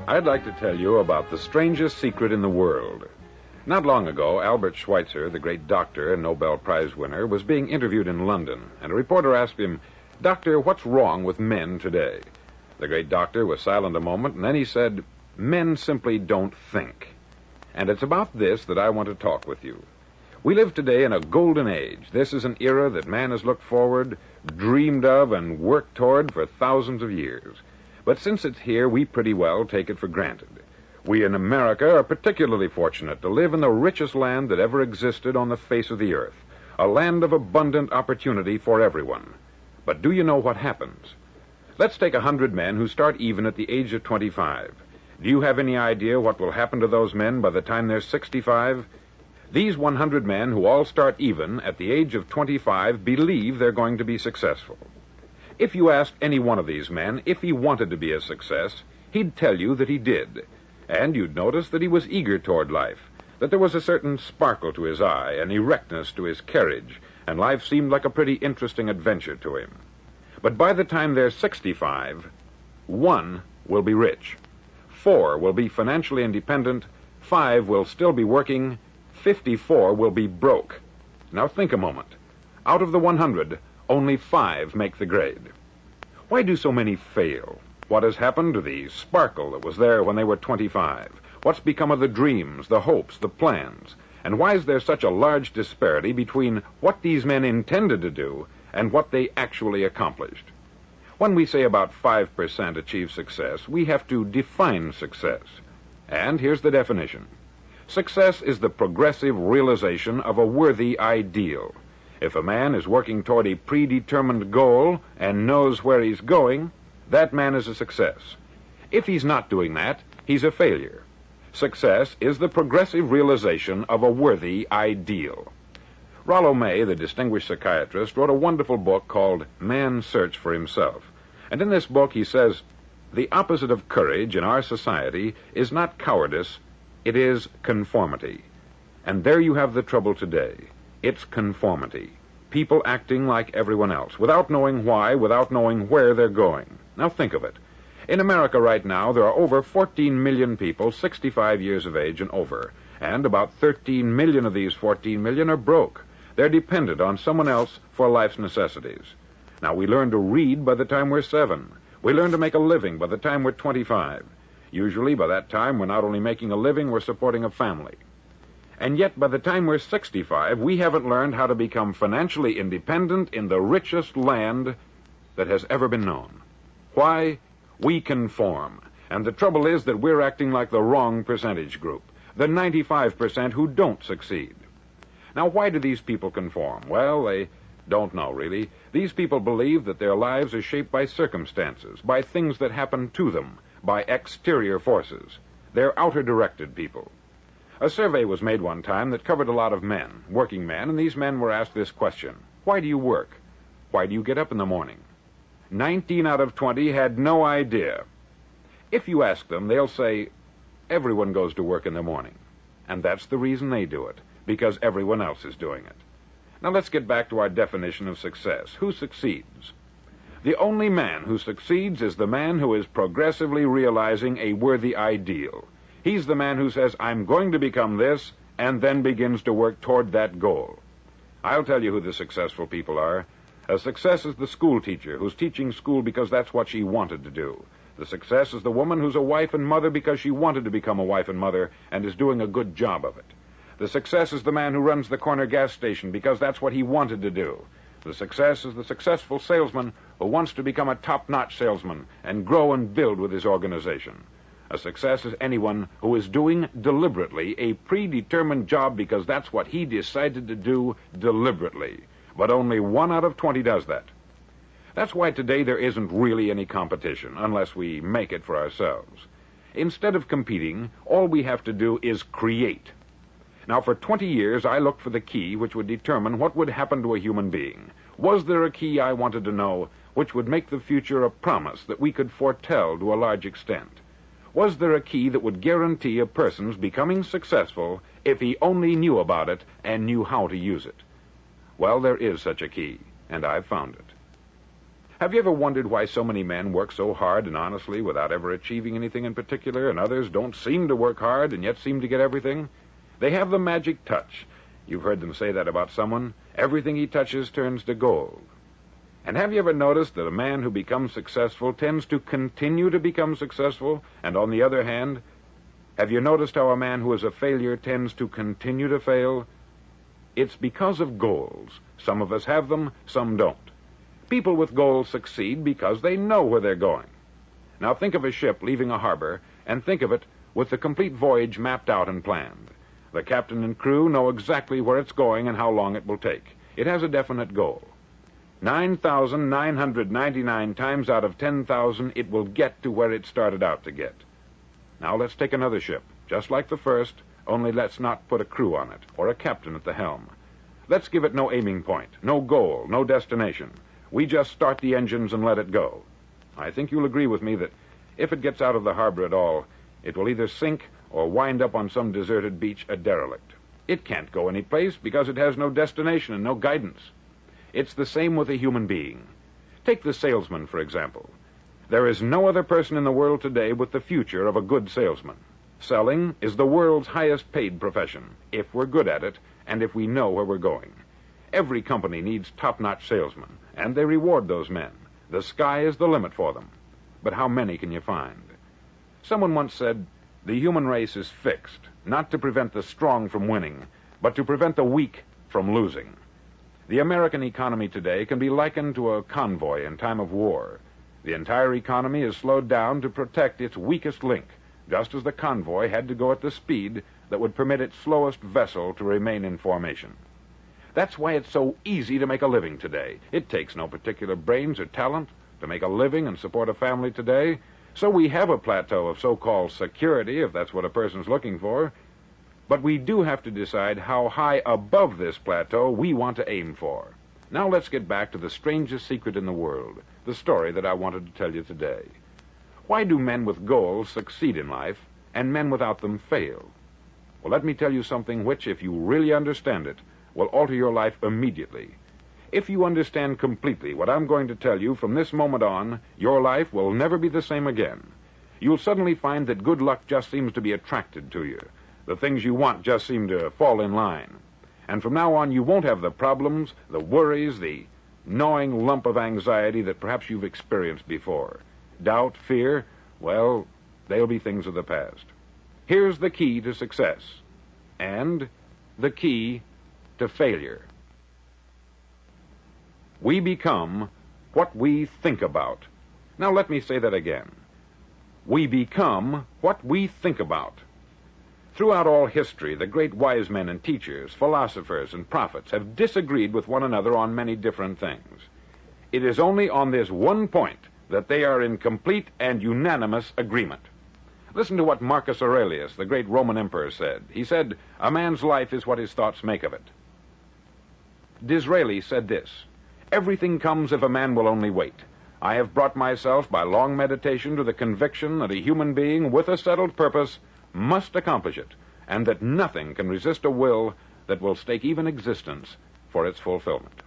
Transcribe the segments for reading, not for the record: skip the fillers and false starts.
I'd like to tell you about the strangest secret in the world. Not long ago, Albert Schweitzer, the great doctor and Nobel Prize winner, was being interviewed in London, and a reporter asked him, "Doctor, what's wrong with men today?" The great doctor was silent a moment, and then he said, "Men simply don't think." And it's about this that I want to talk with you. We live today in a golden age. This is an era that man has looked forward, dreamed of, and worked toward for thousands of years. But since it's here, we pretty well take it for granted. We in America are particularly fortunate to live in the richest land that ever existed on the face of the earth, a land of abundant opportunity for everyone. But do you know what happens? Let's take 100 men who start even at the age of 25. Do you have any idea what will happen to those men by the time they're 65? These 100 men who all start even at the age of 25 believe they're going to be successful. If you asked any one of these men if he wanted to be a success, he'd tell you that he did. And you'd notice that he was eager toward life, that there was a certain sparkle to his eye, an erectness to his carriage, and life seemed like a pretty interesting adventure to him. But by the time they're 65, 1 will be rich, 4 will be financially independent, 5 will still be working, 54 will be broke. Now think a moment. Out of the 100, only 5 make the grade. Why do so many fail? What has happened to the sparkle that was there when they were 25? What's become of the dreams, the hopes, the plans? And why is there such a large disparity between what these men intended to do and what they actually accomplished? When we say about 5% achieve success, we have to define success. And here's the definition. Success is the progressive realization of a worthy ideal. If a man is working toward a predetermined goal and knows where he's going, that man is a success. If he's not doing that, he's a failure. Success is the progressive realization of a worthy ideal. Rollo May, the distinguished psychiatrist, wrote a wonderful book called Man's Search for Himself. And in this book he says, the opposite of courage in our society is not cowardice, it is conformity. And there you have the trouble today. It's conformity. People acting like everyone else, without knowing why, without knowing where they're going. Now think of it. In America right now, there are over 14 million people 65 years of age and over, and about 13 million of these 14 million are broke. They're dependent on someone else for life's necessities. Now, we learn to read by the time we're 7. We learn to make a living by the time we're 25. Usually, by that time, we're not only making a living, we're supporting a family. And yet, by the time we're 65, we haven't learned how to become financially independent in the richest land that has ever been known. Why? We conform. And the trouble is that we're acting like the wrong percentage group, the 95% who don't succeed. Now, why do these people conform? Well, they don't know, really. These people believe that their lives are shaped by circumstances, by things that happen to them, by exterior forces. They're outer-directed people. A survey was made one time that covered a lot of men, working men, and these men were asked this question. Why do you work? Why do you get up in the morning? 19 out of 20 had no idea. If you ask them, they'll say, everyone goes to work in the morning. And that's the reason they do it, because everyone else is doing it. Now let's get back to our definition of success. Who succeeds? The only man who succeeds is the man who is progressively realizing a worthy ideal. He's the man who says, I'm going to become this, and then begins to work toward that goal. I'll tell you who the successful people are. A success is the school teacher who's teaching school because that's what she wanted to do. The success is the woman who's a wife and mother because she wanted to become a wife and mother and is doing a good job of it. The success is the man who runs the corner gas station because that's what he wanted to do. The success is the successful salesman who wants to become a top-notch salesman and grow and build with his organization. A success is anyone who is doing deliberately a predetermined job because that's what he decided to do deliberately. But only 1 out of 20 does that. That's why today there isn't really any competition, unless we make it for ourselves. Instead of competing, all we have to do is create. Now, for 20 years, I looked for the key which would determine what would happen to a human being. Was there a key, I wanted to know, which would make the future a promise that we could foretell to a large extent? Was there a key that would guarantee a person's becoming successful if he only knew about it and knew how to use it? Well, there is such a key, and I've found it. Have you ever wondered why so many men work so hard and honestly without ever achieving anything in particular, and others don't seem to work hard and yet seem to get everything? They have the magic touch. You've heard them say that about someone. Everything he touches turns to gold. And have you ever noticed that a man who becomes successful tends to continue to become successful, and on the other hand, have you noticed how a man who is a failure tends to continue to fail? It's because of goals. Some of us have them, some don't. People with goals succeed because they know where they're going. Now think of a ship leaving a harbor, and think of it with the complete voyage mapped out and planned. The captain and crew know exactly where it's going and how long it will take. It has a definite goal. 9,999 times out of 10,000, it will get to where it started out to get. Now let's take another ship, just like the first, only let's not put a crew on it, or a captain at the helm. Let's give it no aiming point, no goal, no destination. We just start the engines and let it go. I think you'll agree with me that if it gets out of the harbor at all, it will either sink or wind up on some deserted beach a derelict. It can't go any place because it has no destination and no guidance. It's the same with a human being. Take the salesman, for example. There is no other person in the world today with the future of a good salesman. Selling is the world's highest paid profession, if we're good at it and if we know where we're going. Every company needs top-notch salesmen, and they reward those men. The sky is the limit for them. But how many can you find? Someone once said, the human race is fixed, not to prevent the strong from winning, but to prevent the weak from losing. The American economy today can be likened to a convoy in time of war. The entire economy is slowed down to protect its weakest link, just as the convoy had to go at the speed that would permit its slowest vessel to remain in formation. That's why it's so easy to make a living today. It takes no particular brains or talent to make a living and support a family today. So we have a plateau of so-called security, if that's what a person's looking for. But we do have to decide how high above this plateau we want to aim for. Now let's get back to the strangest secret in the world, the story that I wanted to tell you today. Why do men with goals succeed in life and men without them fail? Well, let me tell you something which, if you really understand it, will alter your life immediately. If you understand completely what I'm going to tell you from this moment on, your life will never be the same again. You'll suddenly find that good luck just seems to be attracted to you. The things you want just seem to fall in line. And from now on, you won't have the problems, the worries, the gnawing lump of anxiety that perhaps you've experienced before. Doubt, fear, well, they'll be things of the past. Here's the key to success, and the key to failure. We become what we think about. Now let me say that again. We become what we think about. Throughout all history, the great wise men and teachers, philosophers and prophets have disagreed with one another on many different things. It is only on this one point that they are in complete and unanimous agreement. Listen to what Marcus Aurelius, the great Roman emperor, said. He said, "A man's life is what his thoughts make of it." Disraeli said this, "Everything comes if a man will only wait. I have brought myself by long meditation to the conviction that a human being with a settled purpose must accomplish it, and that nothing can resist a will that will stake even existence for its fulfillment."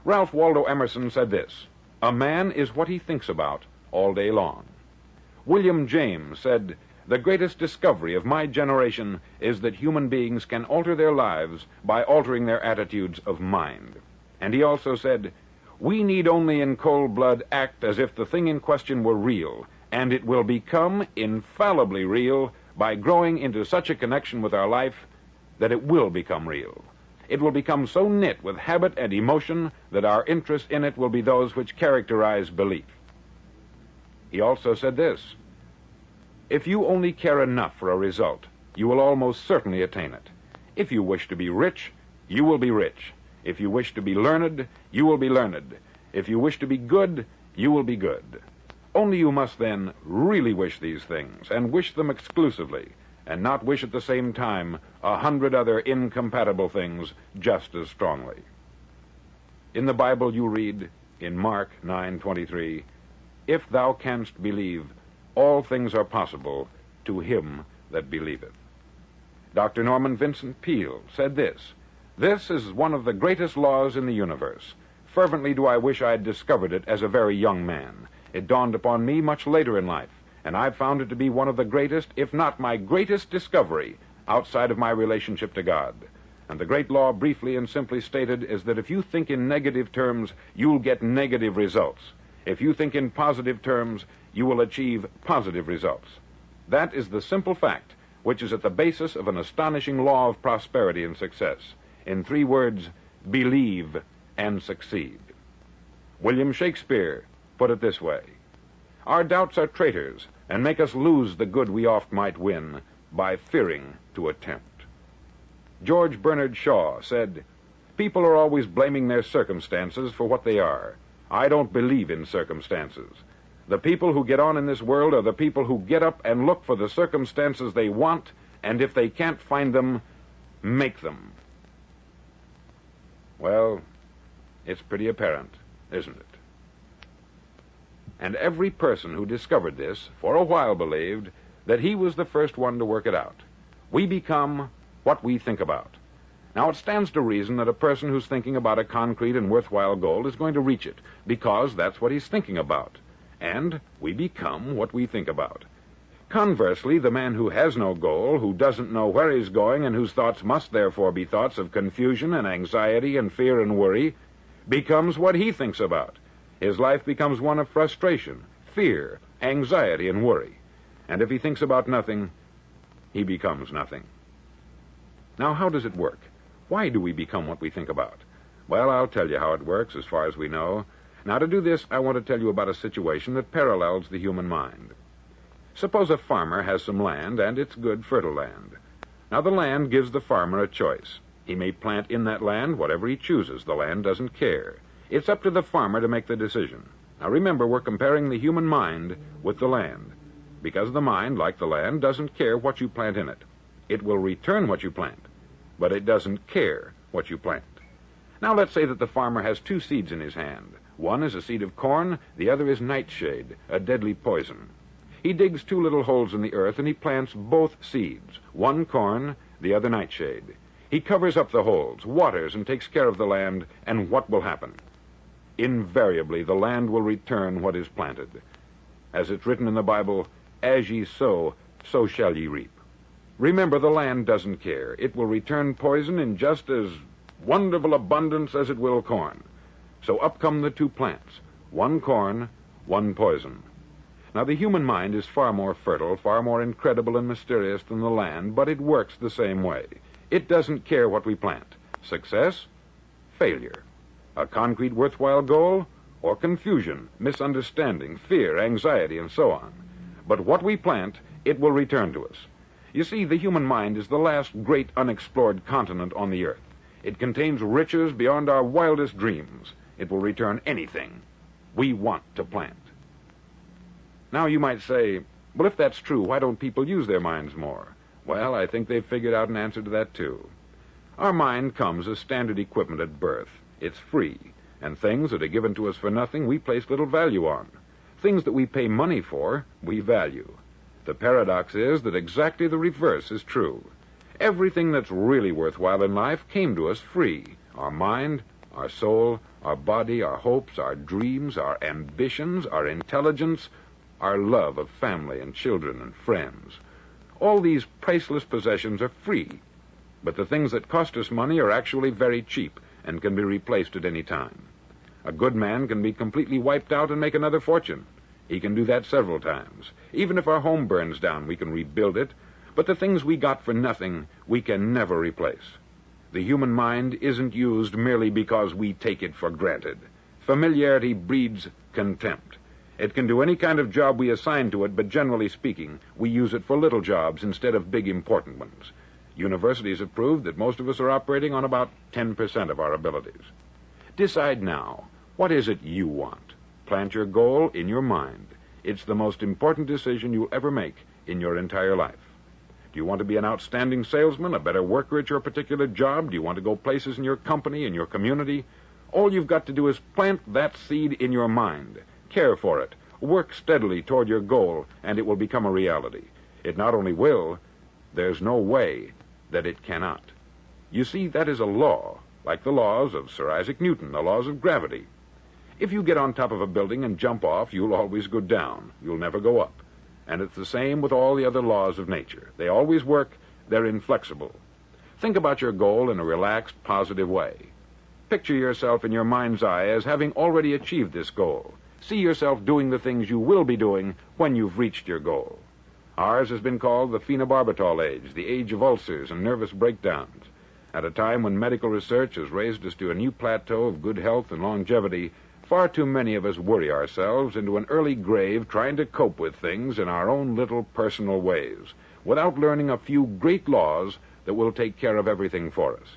Ralph Waldo Emerson said this, "A man is what he thinks about all day long." William James said, "The greatest discovery of my generation is that human beings can alter their lives by altering their attitudes of mind." And he also said, "We need only in cold blood act as if the thing in question were real, and it will become infallibly real by growing into such a connection with our life that it will become real. It will become so knit with habit and emotion that our interest in it will be those which characterize belief." He also said this, "If you only care enough for a result, you will almost certainly attain it. If you wish to be rich, you will be rich. If you wish to be learned, you will be learned. If you wish to be good, you will be good. Only you must then really wish these things, and wish them exclusively, and not wish at the same time 100 other incompatible things just as strongly." In the Bible you read, in Mark 9:23, "If thou canst believe, all things are possible to him that believeth." Dr. Norman Vincent Peale said this, "This is one of the greatest laws in the universe. Fervently do I wish I had discovered it as a very young man. It dawned upon me much later in life, and I've found it to be one of the greatest, if not my greatest discovery, outside of my relationship to God. And the great law, briefly and simply stated, is that if you think in negative terms, you'll get negative results. If you think in positive terms, you will achieve positive results. That is the simple fact which is at the basis of an astonishing law of prosperity and success. In 3 words, believe and succeed. William Shakespeare put it this way: our doubts are traitors, and make us lose the good we oft might win by fearing to attempt. George Bernard Shaw said, people are always blaming their circumstances for what they are. I don't believe in circumstances. The people who get on in this world are the people who get up and look for the circumstances they want, and if they can't find them, make them. Well, it's pretty apparent, isn't it? And every person who discovered this for a while believed that he was the first one to work it out. We become what we think about. Now, it stands to reason that a person who's thinking about a concrete and worthwhile goal is going to reach it, because that's what he's thinking about. And we become what we think about. Conversely, the man who has no goal, who doesn't know where he's going, and whose thoughts must therefore be thoughts of confusion and anxiety and fear and worry, becomes what he thinks about. His life becomes one of frustration, fear, anxiety, and worry. And if he thinks about nothing, he becomes nothing. Now, how does it work? Why do we become what we think about? Well, I'll tell you how it works as far as we know. Now, to do this, I want to tell you about a situation that parallels the human mind. Suppose a farmer has some land, and it's good, fertile land. Now, the land gives the farmer a choice. He may plant in that land whatever he chooses. The land doesn't care. It's up to the farmer to make the decision. Now, remember, we're comparing the human mind with the land, because the mind, like the land, doesn't care what you plant in it. It will return what you plant, but it doesn't care what you plant. Now, let's say that the farmer has 2 seeds in his hand. One is a seed of corn, the other is nightshade, a deadly poison. He digs 2 little holes in the earth, and he plants both seeds, one corn, the other nightshade. He covers up the holes, waters, and takes care of the land, and what will happen? Invariably, the land will return what is planted. As it's written in the Bible, as ye sow, so shall ye reap. Remember, the land doesn't care. It will return poison in just as wonderful abundance as it will corn. So up come the 2 plants, one corn, one poison. Now, the human mind is far more fertile, far more incredible and mysterious than the land, but it works the same way. It doesn't care what we plant. Success, failure. A concrete, worthwhile goal, or confusion, misunderstanding, fear, anxiety, and so on. But what we plant, it will return to us. You see, the human mind is the last great unexplored continent on the earth. It contains riches beyond our wildest dreams. It will return anything we want to plant. Now, you might say, well, if that's true, why don't people use their minds more? Well, I think they've figured out an answer to that, too. Our mind comes as standard equipment at birth. It's free, and things that are given to us for nothing we place little value on. Things that we pay money for, we value. The paradox is that exactly the reverse is true. Everything that's really worthwhile in life came to us free. Our mind, our soul, our body, our hopes, our dreams, our ambitions, our intelligence, our love of family and children and friends. All these priceless possessions are free, but the things that cost us money are actually very cheap and can be replaced at any time. A good man can be completely wiped out and make another fortune. He can do that several times. Even if our home burns down, we can rebuild it, but the things we got for nothing, we can never replace. The human mind isn't used merely because we take it for granted. Familiarity breeds contempt. It can do any kind of job we assign to it, but generally speaking, we use it for little jobs instead of big, important ones. Universities have proved that most of us are operating on about 10% of our abilities. Decide now, what is it you want? Plant your goal in your mind. It's the most important decision you'll ever make in your entire life. Do you want to be an outstanding salesman, a better worker at your particular job? Do you want to go places in your company, in your community? All you've got to do is plant that seed in your mind. Care for it. Work steadily toward your goal, and it will become a reality. It not only will, there's no way that it cannot. You see, that is a law like the laws of Sir Isaac Newton, the laws of gravity. If you get on top of a building and jump off, you'll always go down. You'll never go up. And it's the same with all the other laws of nature. They always work. They're inflexible. Think about your goal in a relaxed, positive way. Picture yourself in your mind's eye as having already achieved this goal. See yourself doing the things you will be doing when you've reached your goal. Ours has been called the phenobarbital age, the age of ulcers and nervous breakdowns. At a time when medical research has raised us to a new plateau of good health and longevity, far too many of us worry ourselves into an early grave trying to cope with things in our own little personal ways, without learning a few great laws that will take care of everything for us.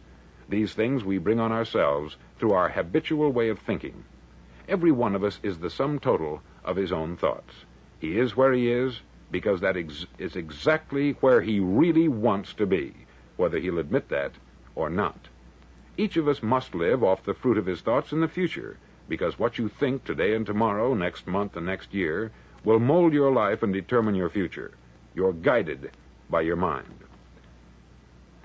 These things we bring on ourselves through our habitual way of thinking. Every one of us is the sum total of his own thoughts. He is where he is because that is exactly where he really wants to be, whether he'll admit that or not. Each of us must live off the fruit of his thoughts in the future, because what you think today and tomorrow, next month and next year, will mold your life and determine your future. You're guided by your mind.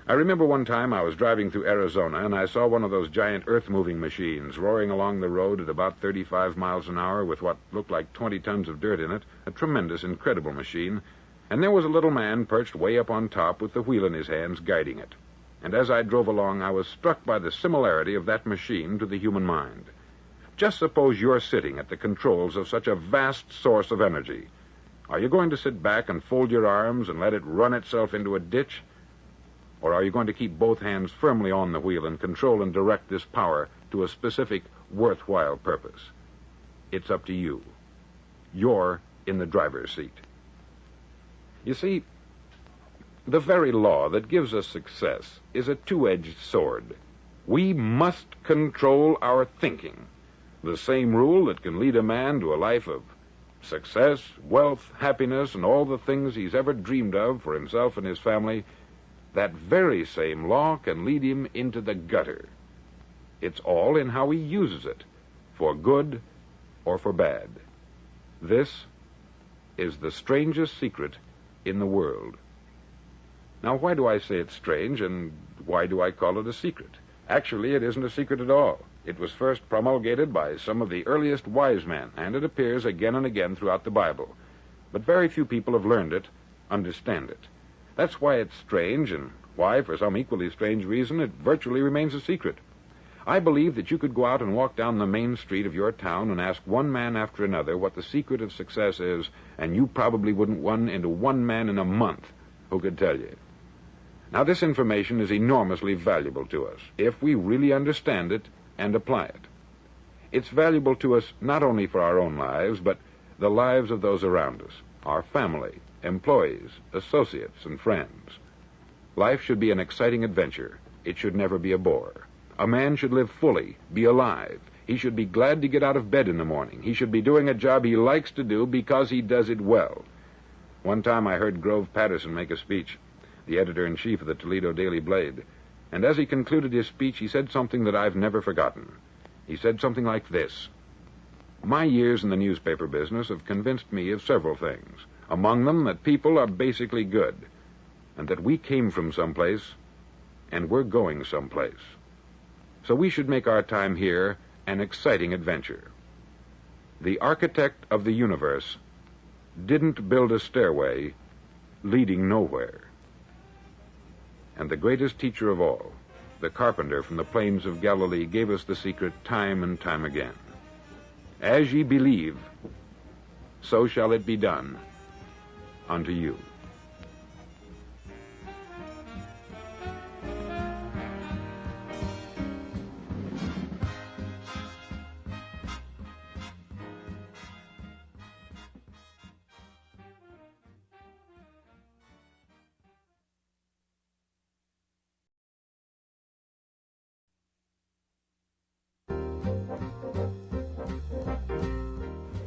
I remember one time I was driving through Arizona, and I saw one of those giant earth-moving machines roaring along the road at about 35 miles an hour with what looked like 20 tons of dirt in it, a tremendous, incredible machine, and there was a little man perched way up on top with the wheel in his hands guiding it. And as I drove along, I was struck by the similarity of that machine to the human mind. Just suppose you're sitting at the controls of such a vast source of energy. Are you going to sit back and fold your arms and let it run itself into a ditch? Or are you going to keep both hands firmly on the wheel and control and direct this power to a specific, worthwhile purpose? It's up to you. You're in the driver's seat. You see, the very law that gives us success is a two-edged sword. We must control our thinking. The same rule that can lead a man to a life of success, wealth, happiness, and all the things he's ever dreamed of for himself and his family, that very same law can lead him into the gutter. It's all in how he uses it, for good or for bad. This is the strangest secret in the world. Now, why do I say it's strange, and why do I call it a secret? Actually, it isn't a secret at all. It was first promulgated by some of the earliest wise men, and it appears again and again throughout the Bible. But very few people have learned it, understand it. That's why it's strange, and why, for some equally strange reason, it virtually remains a secret. I believe that you could go out and walk down the main street of your town and ask one man after another what the secret of success is, and you probably wouldn't run into one man in a month who could tell you. Now, this information is enormously valuable to us, if we really understand it and apply it. It's valuable to us not only for our own lives, but the lives of those around us, our family, employees, associates, and friends. Life should be an exciting adventure. It should never be a bore. A man should live fully, be alive. He should be glad to get out of bed in the morning. He should be doing a job he likes to do because he does it well. One time I heard Grove Patterson make a speech, the editor-in-chief of the Toledo Daily Blade, and as he concluded his speech, he said something that I've never forgotten. He said something like this: "My years in the newspaper business have convinced me of several things, among them that people are basically good, and that we came from someplace, and we're going someplace. So we should make our time here an exciting adventure. The architect of the universe didn't build a stairway leading nowhere. And the greatest teacher of all, the carpenter from the plains of Galilee, gave us the secret time and time again. As ye believe, so shall it be done unto you."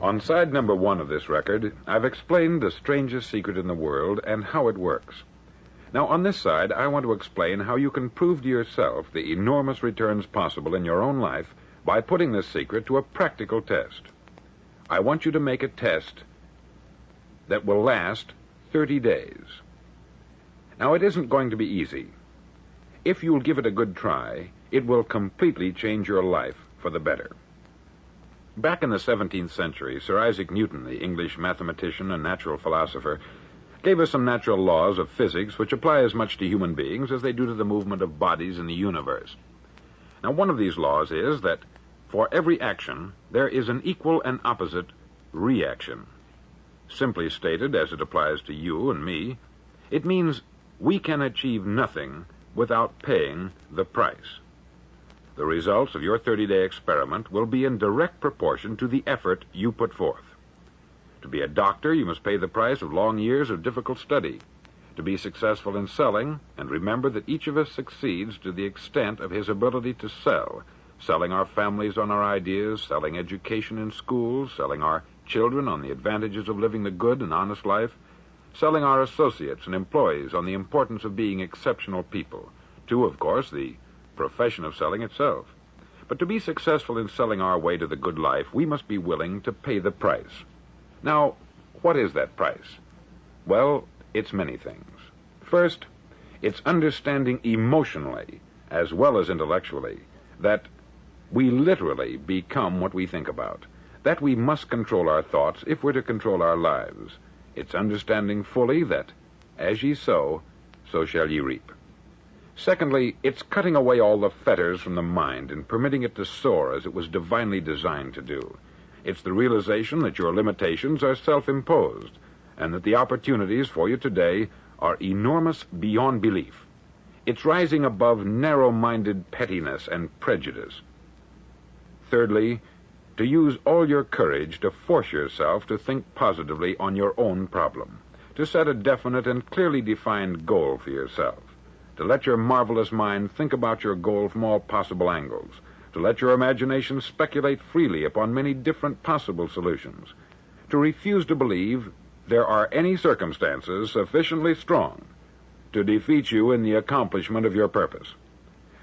On side number 1 of this record, I've explained the strangest secret in the world and how it works. Now, on this side, I want to explain how you can prove to yourself the enormous returns possible in your own life by putting this secret to a practical test. I want you to make a test that will last 30 days. Now, it isn't going to be easy. If you'll give it a good try, It will completely change your life for the better. Back in the 17th century, Sir Isaac Newton, the English mathematician and natural philosopher, gave us some natural laws of physics which apply as much to human beings as they do to the movement of bodies in the universe. Now, one of these laws is that for every action, there is an equal and opposite reaction. Simply stated, as it applies to you and me, it means we can achieve nothing without paying the price. The results of your 30-day experiment will be in direct proportion to the effort you put forth. To be a doctor, you must pay the price of long years of difficult study. To be successful in selling, and remember that each of us succeeds to the extent of his ability to sell, selling our families on our ideas, selling education in schools, selling our children on the advantages of living the good and honest life, selling our associates and employees on the importance of being exceptional people, to, of course, the profession of selling itself. But to be successful in selling our way to the good life, we must be willing to pay the price. Now, what is that price? Well, it's many things. First, it's understanding emotionally, as well as intellectually, that we literally become what we think about, that we must control our thoughts if we're to control our lives. It's understanding fully that, as ye sow, so shall ye reap. Secondly, it's cutting away all the fetters from the mind and permitting it to soar as it was divinely designed to do. It's the realization that your limitations are self-imposed, and that the opportunities for you today are enormous beyond belief. It's rising above narrow-minded pettiness and prejudice. Thirdly, to use all your courage to force yourself to think positively on your own problem, to set a definite and clearly defined goal for yourself, to let your marvelous mind think about your goal from all possible angles, to let your imagination speculate freely upon many different possible solutions, to refuse to believe there are any circumstances sufficiently strong to defeat you in the accomplishment of your purpose,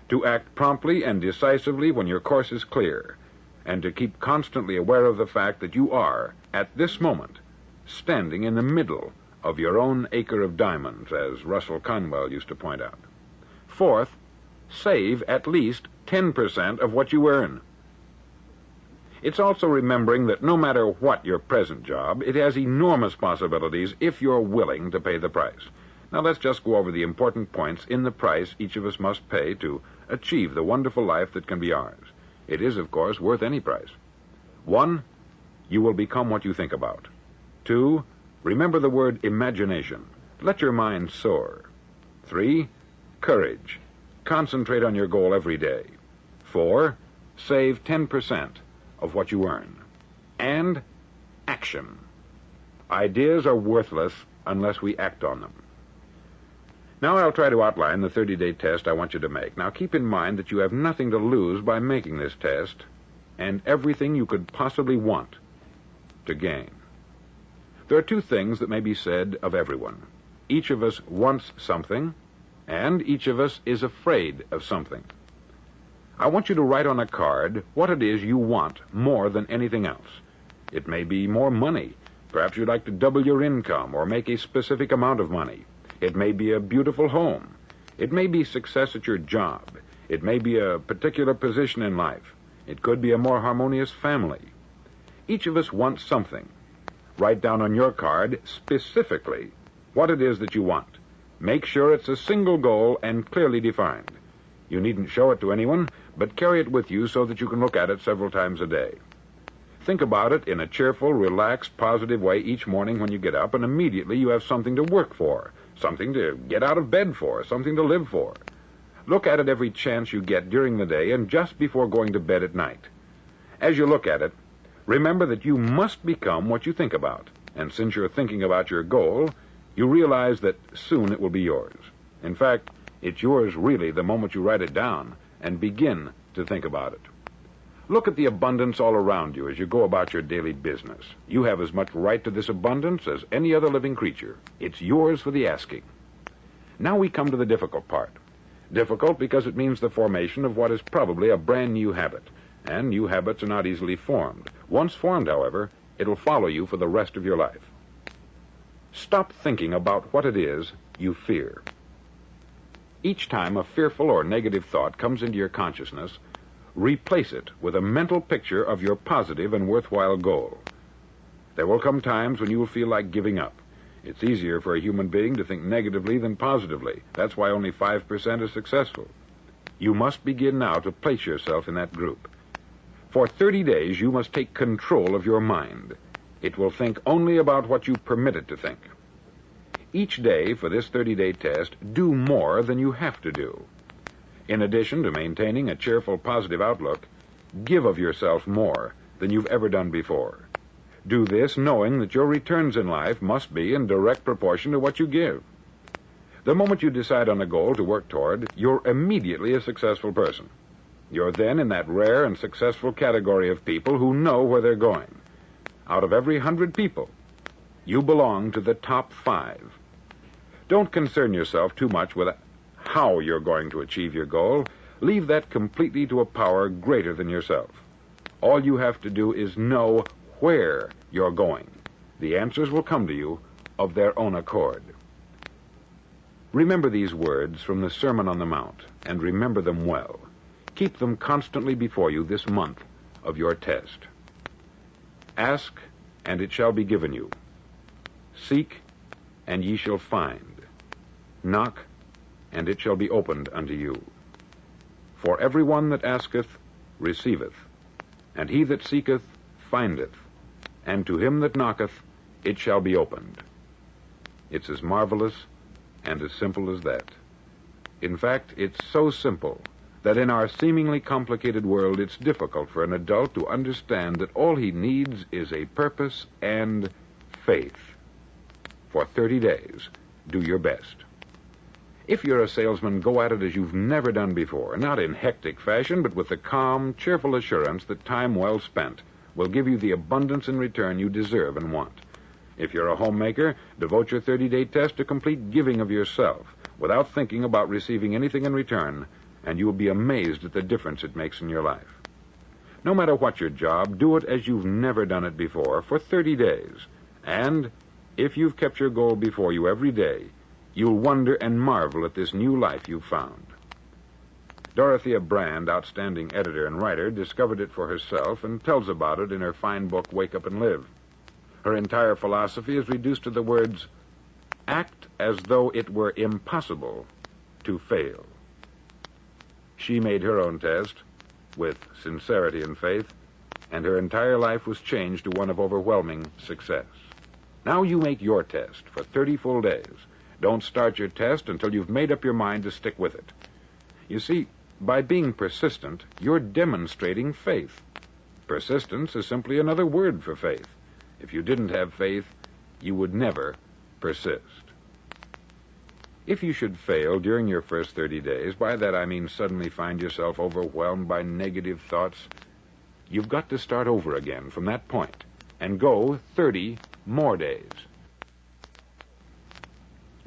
to act promptly and decisively when your course is clear, and to keep constantly aware of the fact that you are, at this moment, standing in the middle of your own acre of diamonds, as Russell Conwell used to point out. Fourth, save at least 10% of what you earn. It's also remembering that no matter what your present job, it has enormous possibilities if you're willing to pay the price. Now let's just go over the important points in the price each of us must pay to achieve the wonderful life that can be ours. It is, of course, worth any price. 1, you will become what you think about. 2, remember the word imagination. Let your mind soar. 3, courage. Concentrate on your goal every day. 4, save 10% of what you earn. And action. Ideas are worthless unless we act on them. Now I'll try to outline the 30-day test I want you to make. Now keep in mind that you have nothing to lose by making this test, and everything you could possibly want to gain. There are 2 things that may be said of everyone. Each of us wants something, and each of us is afraid of something. I want you to write on a card what it is you want more than anything else. It may be more money. Perhaps you'd like to double your income or make a specific amount of money. It may be a beautiful home. It may be success at your job. It may be a particular position in life. It could be a more harmonious family. Each of us wants something. Write down on your card specifically what it is that you want. Make sure it's a single goal and clearly defined. You needn't show it to anyone, but carry it with you so that you can look at it several times a day. Think about it in a cheerful, relaxed, positive way each morning when you get up, and immediately you have something to work for, something to get out of bed for, something to live for. Look at it every chance you get during the day and just before going to bed at night. As you look at it, remember that you must become what you think about, and since you're thinking about your goal, you realize that soon it will be yours. In fact, it's yours really the moment you write it down and begin to think about it. Look at the abundance all around you as you go about your daily business. You have as much right to this abundance as any other living creature. It's yours for the asking. Now we come to the difficult part. Difficult because it means the formation of what is probably a brand new habit, and new habits are not easily formed. Once formed, however, it'll follow you for the rest of your life. Stop thinking about what it is you fear. Each time a fearful or negative thought comes into your consciousness, replace it with a mental picture of your positive and worthwhile goal. There will come times when you will feel like giving up. It's easier for a human being to think negatively than positively. That's why only 5% are successful. You must begin now to place yourself in that group. For 30 days, you must take control of your mind. It will think only about what you permit it to think. Each day for this 30-day test, do more than you have to do. In addition to maintaining a cheerful, positive outlook, give of yourself more than you've ever done before. Do this knowing that your returns in life must be in direct proportion to what you give. The moment you decide on a goal to work toward, you're immediately a successful person. You're then in that rare and successful category of people who know where they're going. Out of every 100 people, you belong to the top 5. Don't concern yourself too much with how you're going to achieve your goal. Leave that completely to a power greater than yourself. All you have to do is know where you're going. The answers will come to you of their own accord. Remember these words from the Sermon on the Mount, and remember them well. Keep them constantly before you this month of your test. Ask, and it shall be given you. Seek, and ye shall find. Knock, and it shall be opened unto you. For every one that asketh receiveth, and he that seeketh findeth, and to him that knocketh it shall be opened. It's as marvelous and as simple as that. In fact, it's so simple that in our seemingly complicated world, it's difficult for an adult to understand that all he needs is a purpose and faith. For 30 days, do your best. If you're a salesman, go at it as you've never done before, not in hectic fashion, but with the calm, cheerful assurance that time well spent will give you the abundance in return you deserve and want. If you're a homemaker, devote your 30-day test to complete giving of yourself without thinking about receiving anything in return, and you will be amazed at the difference it makes in your life. No matter what your job, do it as you've never done it before for 30 days. And if you've kept your goal before you every day, you'll wonder and marvel at this new life you've found. Dorothea Brand, outstanding editor and writer, discovered it for herself and tells about it in her fine book, Wake Up and Live. Her entire philosophy is reduced to the words, act as though it were impossible to fail. She made her own test with sincerity and faith, and her entire life was changed to one of overwhelming success. Now you make your test for 30 full days. Don't start your test until you've made up your mind to stick with it. You see, by being persistent, you're demonstrating faith. Persistence is simply another word for faith. If you didn't have faith, you would never persist. If you should fail during your first 30 days, by that I mean suddenly find yourself overwhelmed by negative thoughts, you've got to start over again from that point and go 30 more days.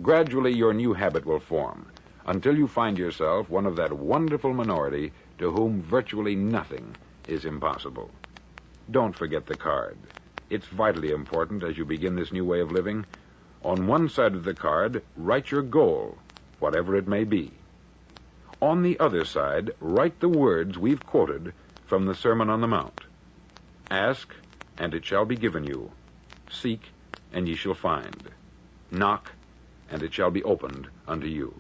Gradually, your new habit will form until you find yourself one of that wonderful minority to whom virtually nothing is impossible. Don't forget the card. It's vitally important as you begin this new way of living. On one side of the card, write your goal, whatever it may be. On the other side, write the words we've quoted from the Sermon on the Mount. Ask, and it shall be given you. Seek, and ye shall find. Knock, and it shall be opened unto you.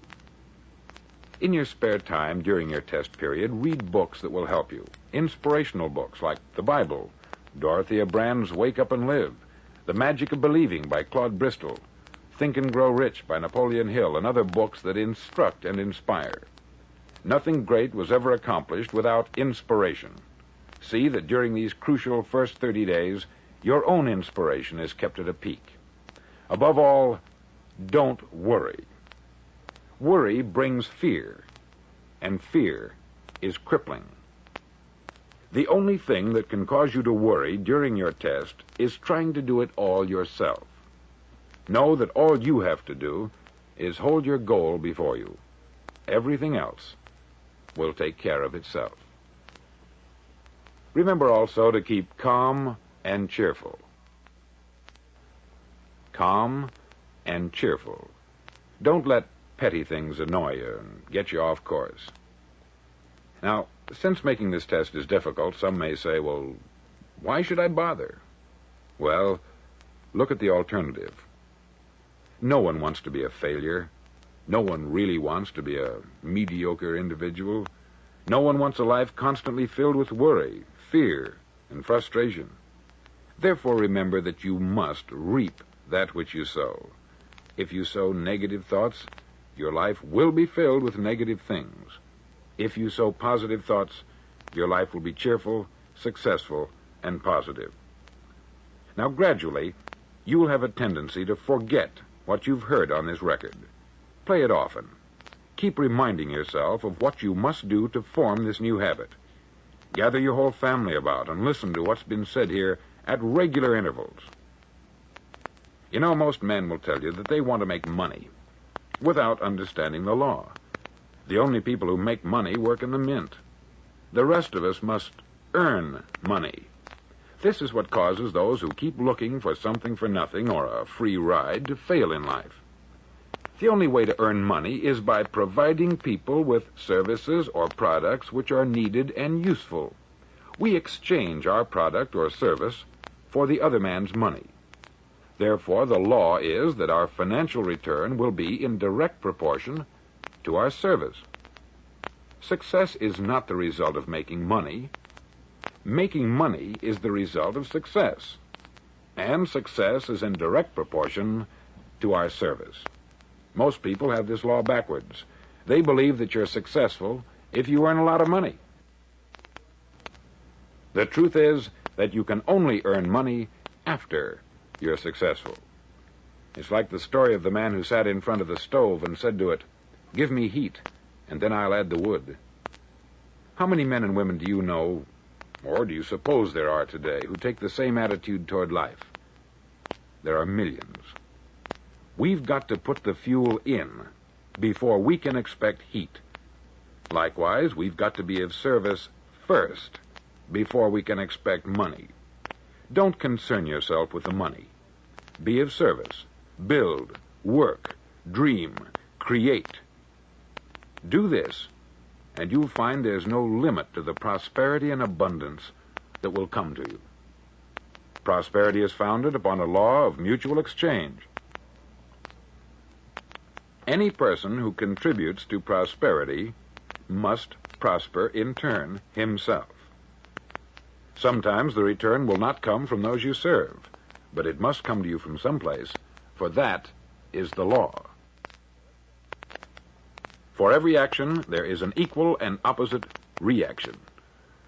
In your spare time during your test period, read books that will help you. Inspirational books like the Bible, Dorothea Brand's Wake Up and Live, The Magic of Believing by Claude Bristol, Think and Grow Rich by Napoleon Hill, and other books that instruct and inspire. Nothing great was ever accomplished without inspiration. See that during these crucial first 30 days, your own inspiration is kept at a peak. Above all, don't worry. Worry brings fear, and fear is crippling. The only thing that can cause you to worry during your test is trying to do it all yourself. Know that all you have to do is hold your goal before you. Everything else will take care of itself. Remember also to keep calm and cheerful. Calm and cheerful. Don't let petty things annoy you and get you off course. Now, since making this test is difficult, some may say, well, why should I bother? Well, look at the alternative. No one wants to be a failure. No one really wants to be a mediocre individual. No one wants a life constantly filled with worry, fear, and frustration. Therefore, remember that you must reap that which you sow. If you sow negative thoughts, your life will be filled with negative things. If you sow positive thoughts, your life will be cheerful, successful, and positive. Now, gradually, you will have a tendency to forget what you've heard on this record. Play it often. Keep reminding yourself of what you must do to form this new habit. Gather your whole family about and listen to what's been said here at regular intervals. You know, most men will tell you that they want to make money without understanding the law. The only people who make money work in the mint. The rest of us must earn money. This is what causes those who keep looking for something for nothing or a free ride to fail in life. The only way to earn money is by providing people with services or products which are needed and useful. We exchange our product or service for the other man's money. Therefore, the law is that our financial return will be in direct proportion to our service. Success is not the result of making money. Making money is the result of success. And success is in direct proportion to our service. Most people have this law backwards. They believe that you're successful if you earn a lot of money. The truth is that you can only earn money after you're successful. It's like the story of the man who sat in front of the stove and said to it, "Give me heat, and then I'll add the wood." How many men and women do you know, or do you suppose there are today, who take the same attitude toward life? There are millions. We've got to put the fuel in before we can expect heat. Likewise, we've got to be of service first before we can expect money. Don't concern yourself with the money. Be of service. Build, work, dream, create. Do this, and you'll find there's no limit to the prosperity and abundance that will come to you. Prosperity is founded upon a law of mutual exchange. Any person who contributes to prosperity must prosper in turn himself. Sometimes the return will not come from those you serve, but it must come to you from someplace, for that is the law. For every action, there is an equal and opposite reaction.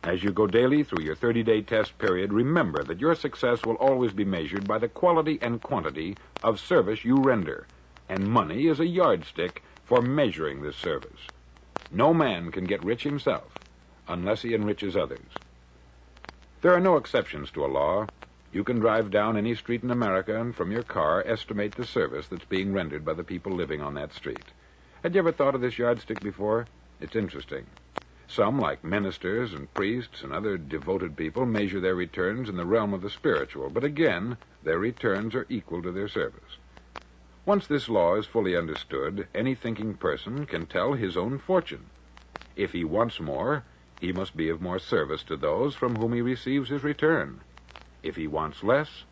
As you go daily through your 30-day test period, remember that your success will always be measured by the quality and quantity of service you render, and money is a yardstick for measuring this service. No man can get rich himself unless he enriches others. There are no exceptions to a law. You can drive down any street in America and from your car estimate the service that's being rendered by the people living on that street. Had you ever thought of this yardstick before? It's interesting. Some, like ministers and priests and other devoted people, measure their returns in the realm of the spiritual, but again, their returns are equal to their service. Once this law is fully understood, any thinking person can tell his own fortune. If he wants more, he must be of more service to those from whom he receives his return. If he wants less,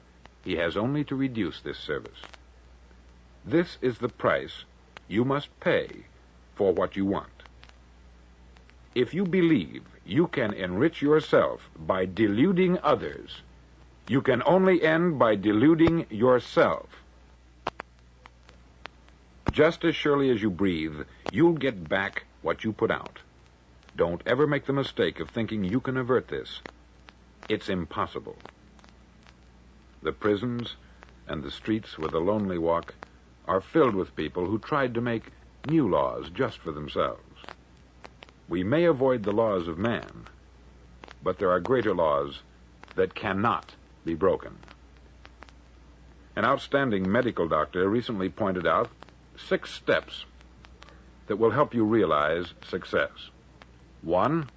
he has only to reduce this service. This is the price you must pay for what you want. If you believe you can enrich yourself by deluding others, you can only end by deluding yourself. Just as surely as you breathe, you'll get back what you put out. Don't ever make the mistake of thinking you can avert this. It's impossible. The prisons and the streets where the lonely walk are filled with people who tried to make new laws just for themselves. We may avoid the laws of man, but there are greater laws that cannot be broken. An outstanding medical doctor recently pointed out 6 steps that will help you realize success. 1,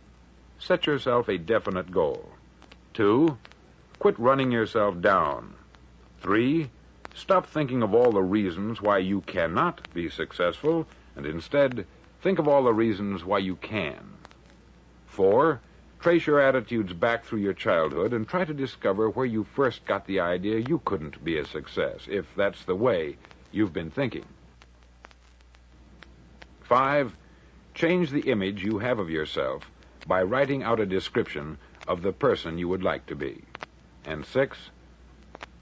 set yourself a definite goal. 2, quit running yourself down. 3, stop thinking of all the reasons why you cannot be successful and instead think of all the reasons why you can. 4. Trace your attitudes back through your childhood and try to discover where you first got the idea you couldn't be a success, if that's the way you've been thinking. 5. Change the image you have of yourself by writing out a description of the person you would like to be. And 6.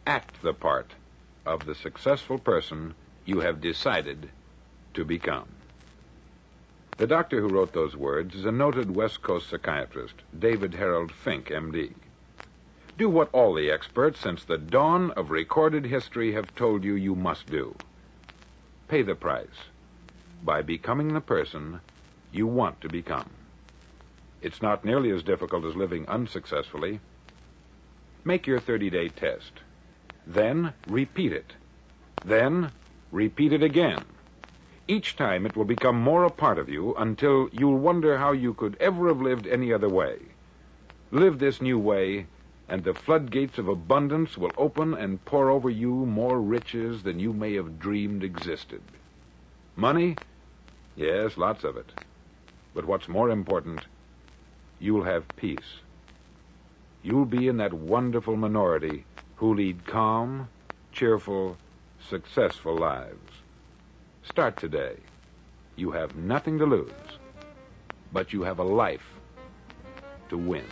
Act the part of the successful person you have decided to become. The doctor who wrote those words is a noted West Coast psychiatrist, David Harold Pinck, M.D. Do what all the experts since the dawn of recorded history have told you you must do. Pay the price by becoming the person you want to become. It's not nearly as difficult as living unsuccessfully. Make your 30-day test. Then repeat it. Then repeat it again. Each time it will become more a part of you until you'll wonder how you could ever have lived any other way. Live this new way, and the floodgates of abundance will open and pour over you more riches than you may have dreamed existed. Money? Yes, lots of it. But what's more important, you'll have peace. You'll be in that wonderful minority who lead calm, cheerful, successful lives. Start today. You have nothing to lose, but you have a life to win.